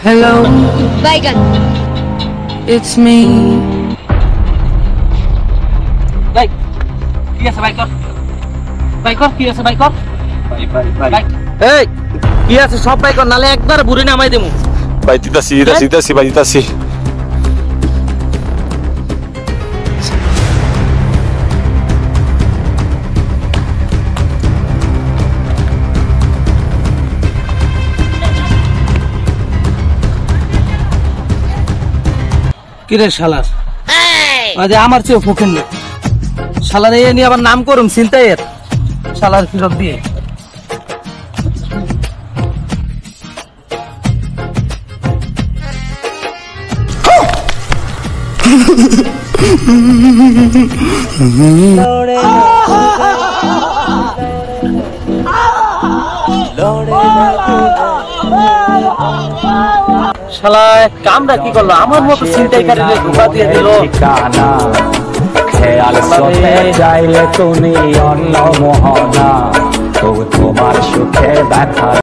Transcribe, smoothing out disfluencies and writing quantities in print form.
Hello, Baigan. it's me. ভাই কি আছে ভাই কর কি আছে ভাই কর ভাই এই কি আছে সব ভাই কর নালে একবার বুড়ি নামাই দেবো ভাই দিতাছি ভাই দিতাছি। কিরে শালার আরে আমার চেয়ে ফোকেন না শালার এই নিয়ে আবার নাম করুম চিন্তায়ের শালার ফিরত দিয়ে শালা কামটা কি করলো আমার মতো চিন্তাইকারীদের ধোঁকা দিয়ে দিল ঠিকানা খেয়াল সতে যাইলে তুমি অন্য মোহনা তো তোমার সুখে ব্যথা